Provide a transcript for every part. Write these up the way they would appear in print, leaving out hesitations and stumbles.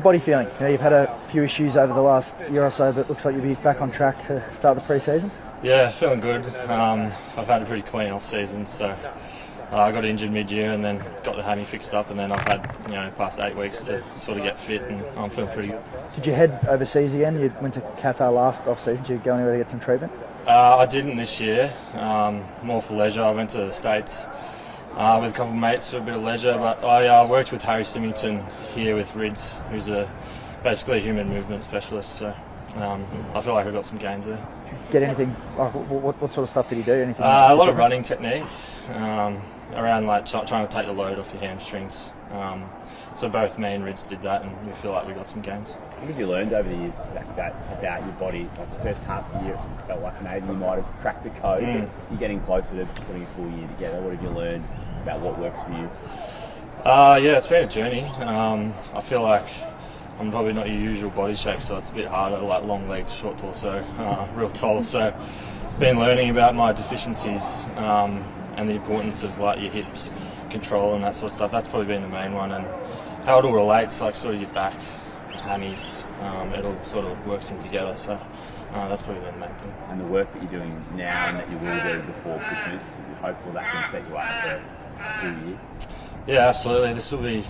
Body feeling? You know, you've had a few issues over the last year or so, but it looks like you'll be back on track to start the pre-season. Yeah, feeling good. I've had a pretty clean off-season, so I got injured mid-year and then got the hammy fixed up, and then I've had the past 8 weeks to sort of get fit, and I'm feeling pretty good. Did you head overseas again? You went to Qatar last off-season. Did you go anywhere to get some treatment? I didn't this year, more for leisure. I went to the States with a couple of mates for a bit of leisure, but I worked with Harry Symington here with Reid, who's basically a human movement specialist, so I feel like I got some gains there. Get anything, what sort of stuff did he do? Anything? A lot of running technique, around like trying to take the load off your hamstrings. So both me and Reid did that, and we feel like we got some gains. What have you learned over the years about your body? Like the first half of the year, it felt like maybe you might have cracked the code, but you're getting closer to putting a full year together. What have you learned about what works for you? Yeah, it's been a journey. I feel like I'm probably not your usual body shape, so it's a bit harder, like long legs, short torso, real tall. So been learning about my deficiencies and the importance of like your hips, control and that sort of stuff. That's probably been the main one, and how it all relates, like sort of your back, hammies, it all sort of works in together. So that's probably been the main thing. And the work that you're doing now and that you will do before Christmas, you're hopeful that can set you up for a full year? Yeah, absolutely. This will be,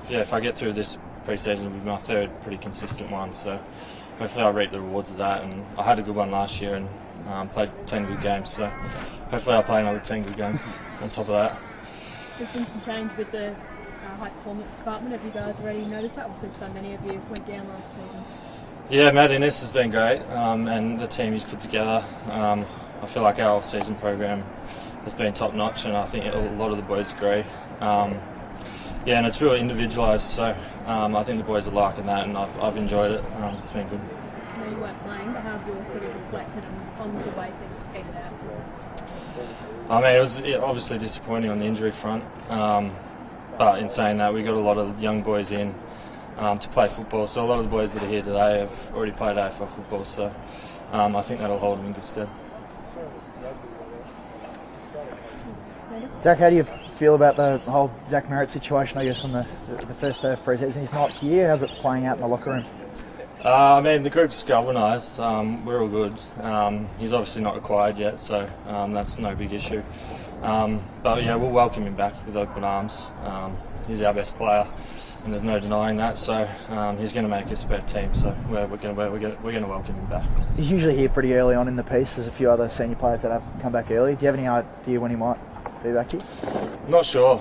if I get through this pre-season, it'll be my third pretty consistent one. So hopefully I'll reap the rewards of that. And I had a good one last year and played 10 good games. So hopefully I'll play another 10 good games on top of that. There's been some change with the high performance department. Have you guys already noticed that? Obviously, so many of you went down last season. Yeah, Matt Innes has been great, and the team he's put together. I feel like our off-season program has been top notch, and I think a lot of the boys agree. Yeah, and it's really individualised, so I think the boys are liking that, and I've enjoyed it. It's been good. I know you weren't playing, but how have you all sort of reflected on the way things petered out? I mean, it was obviously disappointing on the injury front, but in saying that, we got a lot of young boys in to play football, so a lot of the boys that are here today have already played AFL football, so I think that'll hold them in good stead. Zach, how do you feel about the whole Zach Merritt situation, I guess, on the first day of pre-season? He's not here. How's it playing out in the locker room? I mean, the group's galvanised. We're all good. He's obviously not required yet, so that's no big issue. But yeah, we'll welcome him back with open arms. He's our best player, and there's no denying that. So he's going to make us a better team. So we're going to welcome him back. He's usually here pretty early on in the piece. There's a few other senior players that have come back early. Do you have any idea when he might be back here? Not sure.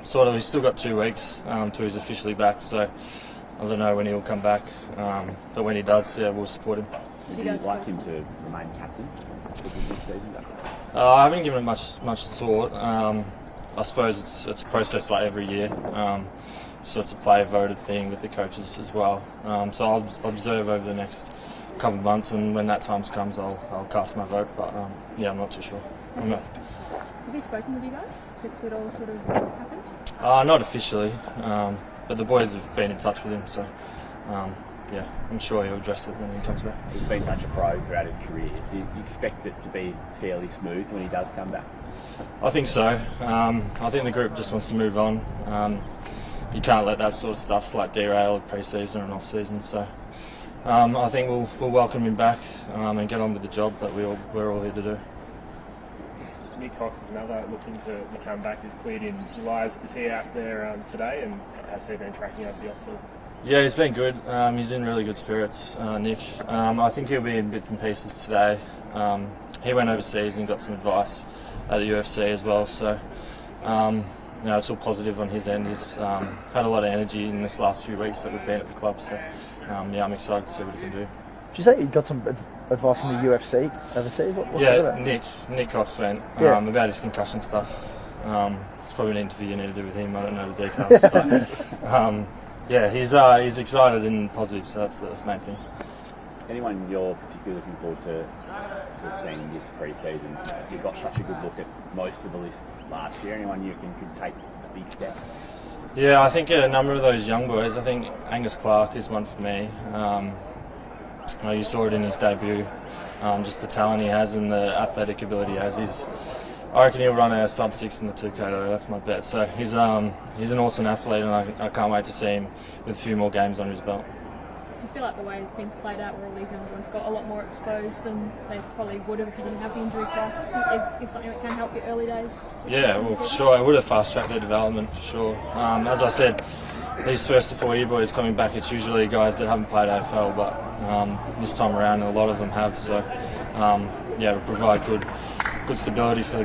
Sort of. He's still got 2 weeks till he's officially back. So I don't know when he'll come back. But when he does, yeah, we'll support him. Would you like him to remain captain for the next season? I haven't given it much thought. I suppose it's a process like every year. So it's a player voted thing with the coaches as well. So I'll observe over the next couple of months, and when that time comes, I'll cast my vote. But yeah, I'm not too sure. Have you spoken with you guys since it all sort of happened? Not officially, but the boys have been in touch with him, so yeah, I'm sure he'll address it when he comes back. He's been such a pro throughout his career. Do you expect it to be fairly smooth when he does come back? I think so. I think the group just wants to move on. You can't let that sort of stuff like derail a pre-season and off-season. So I think we'll welcome him back and get on with the job that we're all here to do. Nick Cox is another looking to come back. He's cleared in July. Is he out there today, and has he been tracking over the off-season? Yeah, he's been good. He's in really good spirits, Nick. I think he'll be in bits and pieces today. He went overseas and got some advice at the UFC as well, so it's all positive on his end. He's had a lot of energy in this last few weeks that we've been at the club, so yeah, I'm excited to see what he can do. Did you say he got some advice from the UFC overseas? What's that about? Nick Cox went about his concussion stuff. It's probably an interview you need to do with him. I don't know the details, but yeah, he's excited and positive, so that's the main thing. Anyone you're particularly looking forward to seeing this pre-season? You got such a good look at most of the list last year. Anyone you think could take a big step? Yeah, I think a number of those young boys. I think Angus Clark is one for me. You saw it in his debut, just the talent he has and the athletic ability he has. I reckon he'll run a sub-6 in the 2K though, that's my bet. So he's an awesome athlete, and I can't wait to see him with a few more games under his belt. Do you feel like the way things played out, where all these young boys got a lot more exposed than they probably would have if you didn't have the injury crisis, is something that can help your early days? Yeah, well, for sure. It would have fast-tracked their development, for sure. As I said, these first to 4 year boys coming back, it's usually guys that haven't played AFL, but this time around a lot of them have. So, yeah, it'll provide good stability for the